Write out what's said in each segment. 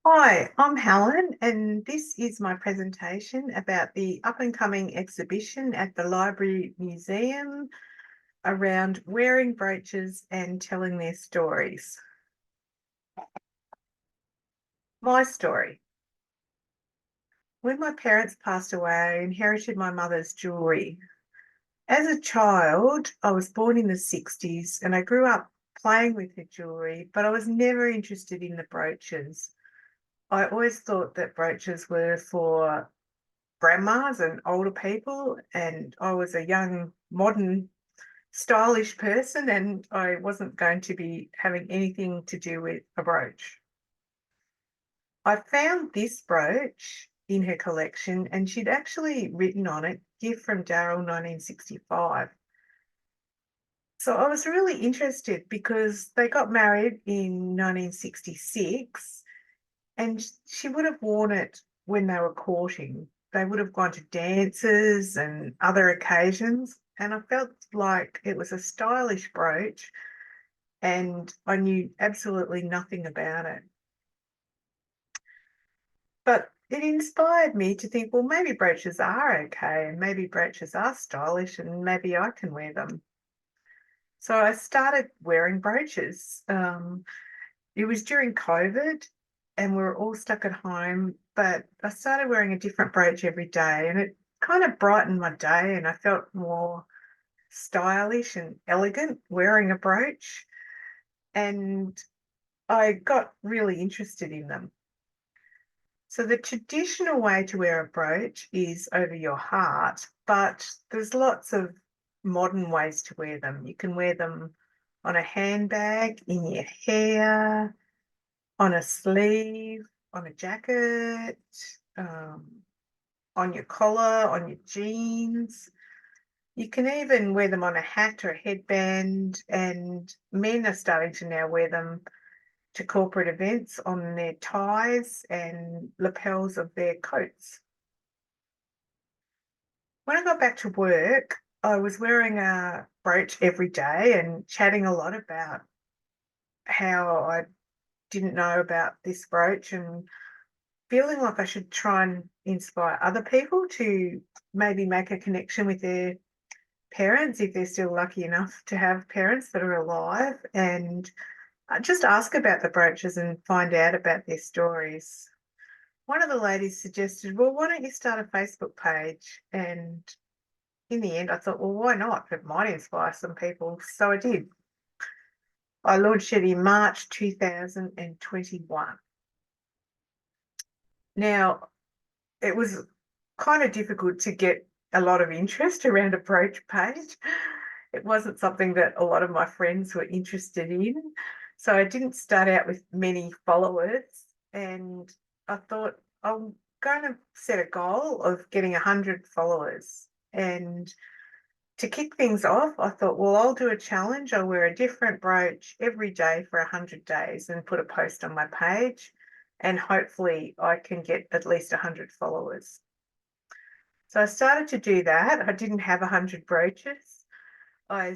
Hi, I'm Helen, and this is my presentation about the up-and-coming exhibition at the Library Museum around wearing brooches and telling their stories. My story. When my parents passed away, I inherited my mother's jewellery. As a child, I was born in the 60s and I grew up playing with the jewellery, but I was never interested in the brooches. I always thought that brooches were for grandmas and older people, and I was a young, modern, stylish person, and I wasn't going to be having anything to do with a brooch. I found this brooch in her collection, and she'd actually written on it, "Gift from Daryl, 1965." So I was really interested because they got married in 1966, and she would have worn it when they were courting. They would have gone to dances and other occasions. And I felt like it was a stylish brooch and I knew absolutely nothing about it. But it inspired me to think, well, maybe brooches are okay and maybe brooches are stylish and maybe I can wear them. So I started wearing brooches. It was during COVID and we were all stuck at home, but I started wearing a different brooch every day and it kind of brightened my day and I felt more stylish and elegant wearing a brooch. And I got really interested in them. So the traditional way to wear a brooch is over your heart, but there's lots of modern ways to wear them. You can wear them on a handbag, in your hair, on a sleeve, on a jacket, um, on your collar, on your jeans. You can even wear them on a hat or a headband, and men are starting to now wear them to corporate events on their ties and lapels of their coats. When I got back to work, I was wearing a brooch every day and chatting a lot about how I didn't know about this brooch and feeling like I should try and inspire other people to maybe make a connection with their parents if they're still lucky enough to have parents that are alive, and just ask about the brooches and find out about their stories. One of the ladies suggested, well, why don't you start a Facebook page? And in the end, I thought, well, why not? It might inspire some people. So I did. I launched it in March 2021. Now, it was kind of difficult to get a lot of interest around a brooch page. It wasn't something that a lot of my friends were interested in. So I didn't start out with many followers. And I thought, I'm going to set a goal of getting 100 followers. And to kick things off, I thought, well, I'll do a challenge. I'll wear a different brooch every day for 100 days and put a post on my page. And hopefully I can get at least 100 followers. So I started to do that. I didn't have 100 brooches. I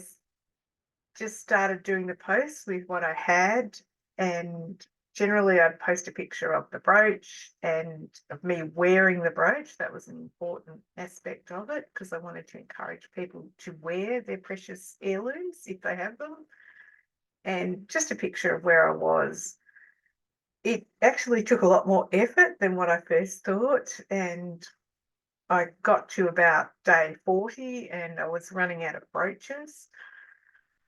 just started doing the posts with what I had, and generally I'd post a picture of the brooch and of me wearing the brooch. That was an important aspect of it because I wanted to encourage people to wear their precious heirlooms if they have them, and just a picture of where I was. It actually took a lot more effort than what I first thought, and I got to about day 40 and I was running out of brooches.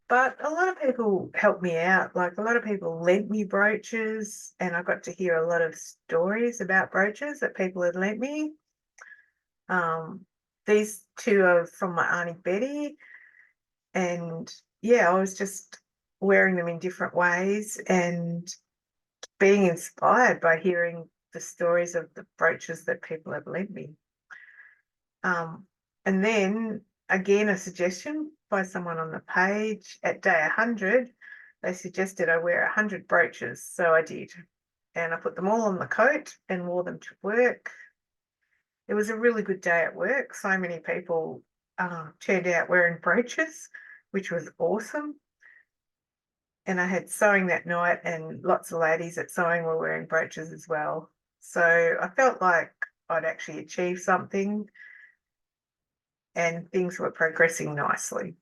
But a lot of people helped me out. Like a lot of people lent me brooches, and I got to hear a lot of stories about brooches that people had lent me. Um, these two are from my Auntie Betty, and yeah, I was just wearing them in different ways and being inspired by hearing the stories of the brooches that people have lent me. Um, and then again, a suggestion by someone on the page at day 100, they suggested I wear 100 brooches. So I did. And I put them all on the coat and wore them to work. It was a really good day at work. So many people turned out wearing brooches, which was awesome. And I had sewing that night, and lots of ladies at sewing were wearing brooches as well. So I felt like I'd actually achieved something and things were progressing nicely.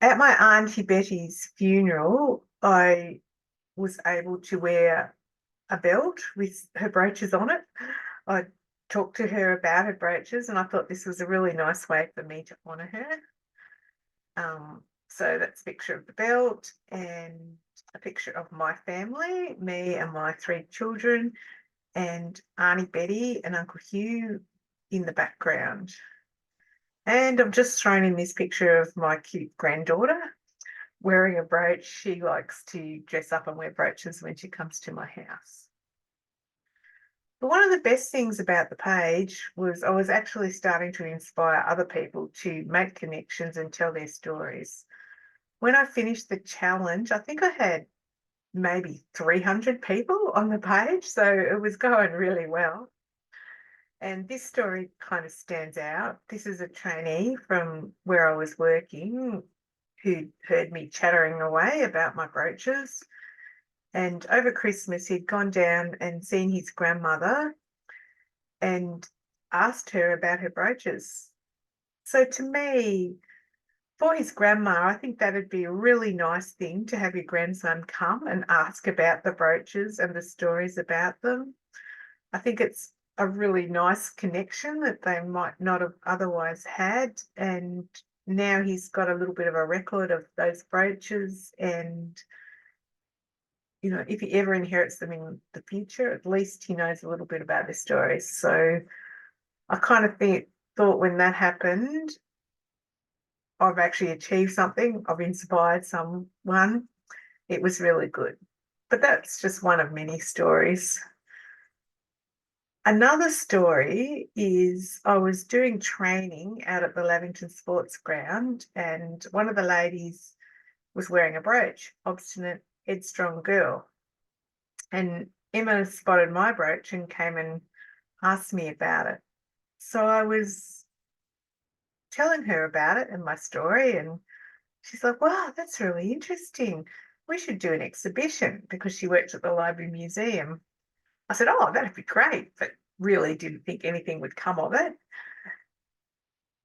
At my Auntie Betty's funeral, I was able to wear a belt with her brooches on it. I talked to her about her brooches, and I thought this was a really nice way for me to honour her. So that's a picture of the belt and a picture of my family, me and my 3 children, and Auntie Betty and Uncle Hugh in the background. And I've just thrown in this picture of my cute granddaughter wearing a brooch. She likes to dress up and wear brooches when she comes to my house. But one of the best things about the page was I was actually starting to inspire other people to make connections and tell their stories. When I finished the challenge, I think I had maybe 300 people on the page, so it was going really well. And this story kind of stands out. This is a trainee from where I was working who heard me chattering away about my brooches. And over Christmas, he'd gone down and seen his grandmother and asked her about her brooches. So to me, for his grandma, I think that'd be a really nice thing to have your grandson come and ask about the brooches and the stories about them. I think it's a really nice connection that they might not have otherwise had. And now he's got a little bit of a record of those brooches. And, you know, if he ever inherits them in the future, at least he knows a little bit about their stories. So I kind of thought when that happened, I've actually achieved something, I've inspired someone. It was really good. But that's just one of many stories. Another story is I was doing training out at the Lavington Sports Ground, and one of the ladies was wearing a brooch, obstinate, headstrong girl. And Emma spotted my brooch and came and asked me about it. So I was telling her about it and my story, and she's like, wow, that's really interesting. We should do an exhibition, because she worked at the Library Museum. I said, oh, that'd be great, but really didn't think anything would come of it.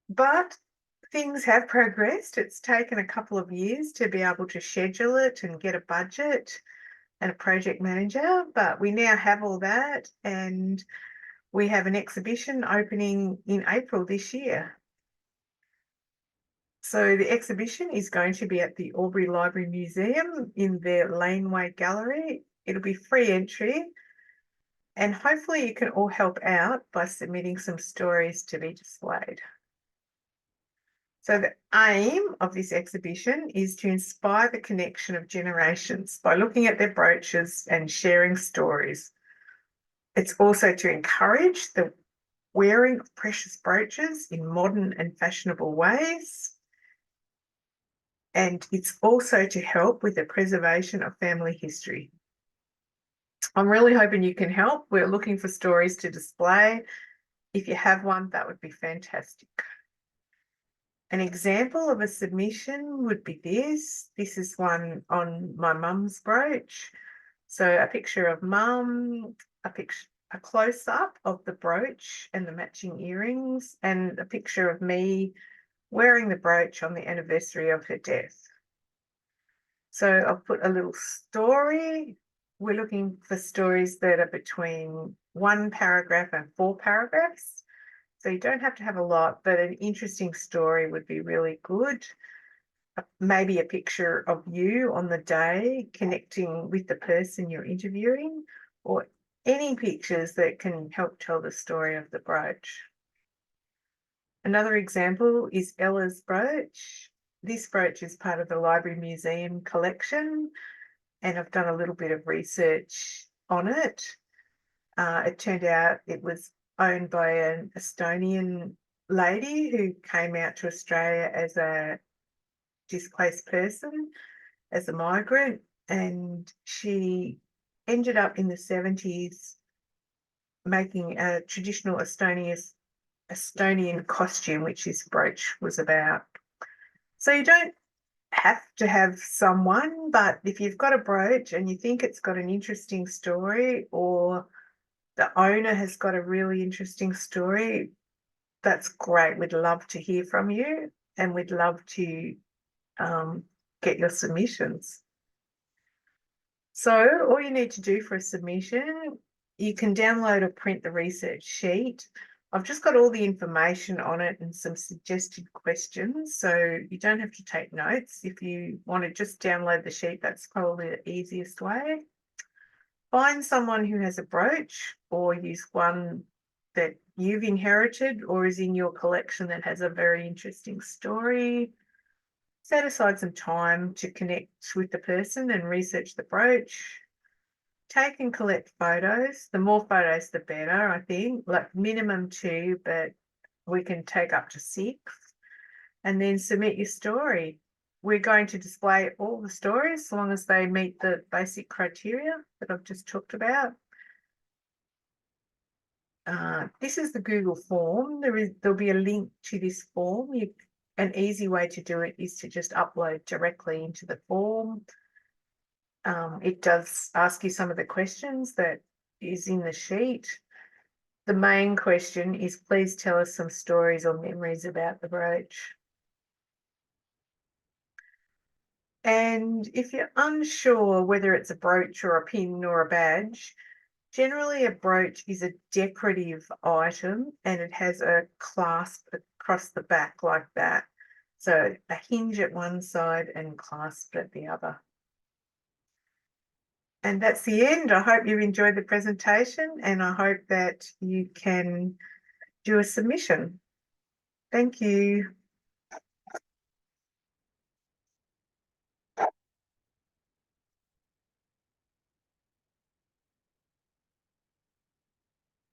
But things have progressed. It's taken a couple of years to be able to schedule it and get a budget and a project manager, but we now have all that, and we have an exhibition opening in April this year. So the exhibition is going to be at the Albury Library Museum in their Laneway Gallery. It'll be free entry, and hopefully you can all help out by submitting some stories to be displayed. So the aim of this exhibition is to inspire the connection of generations by looking at their brooches and sharing stories. It's also to encourage the wearing of precious brooches in modern and fashionable ways. And it's also to help with the preservation of family history. I'm really hoping you can help. We're looking for stories to display. If you have one, that would be fantastic. An example of a submission would be this. This is one on my mum's brooch. So a picture of mum, a close-up of the brooch and the matching earrings, and a picture of me wearing the brooch on the anniversary of her death. So I've put a little story. We're looking for stories that are between 1 paragraph and 4 paragraphs. So you don't have to have a lot, but an interesting story would be really good. Maybe a picture of you on the day connecting with the person you're interviewing, or any pictures that can help tell the story of the brooch. Another example is Ella's brooch. This brooch is part of the Library Museum collection, and I've done a little bit of research on it. It turned out it was owned by an Estonian lady who came out to Australia as a displaced person, as a migrant, and she ended up in the 70s making a traditional Estonian costume, which this brooch was about. So you don't have to have someone, but if you've got a brooch and you think it's got an interesting story, or the owner has got a really interesting story, that's great. We'd love to hear from you, and we'd love to get your submissions. So all you need to do for a submission, you can download or print the research sheet. I've just got all the information on it and some suggested questions, so you don't have to take notes. If you want to just download the sheet, that's probably the easiest way. Find someone who has a brooch, or use one that you've inherited or is in your collection that has a very interesting story. Set aside some time to connect with the person and research the brooch. Take and collect photos. The more photos, the better, I think, like minimum 2, but we can take up to 6. And then submit your story. We're going to display all the stories as long as they meet the basic criteria that I've just talked about. This is the Google form. There'll be a link to this form. An easy way to do it is to just upload directly into the form. It does ask you some of the questions that is in the sheet. The main question is, please tell us some stories or memories about the brooch. And if you're unsure whether it's a brooch or a pin or a badge, generally a brooch is a decorative item and it has a clasp across the back like that. So a hinge at one side and clasp at the other. And that's the end. I hope you've enjoyed the presentation, and I hope that you can do a submission. Thank you.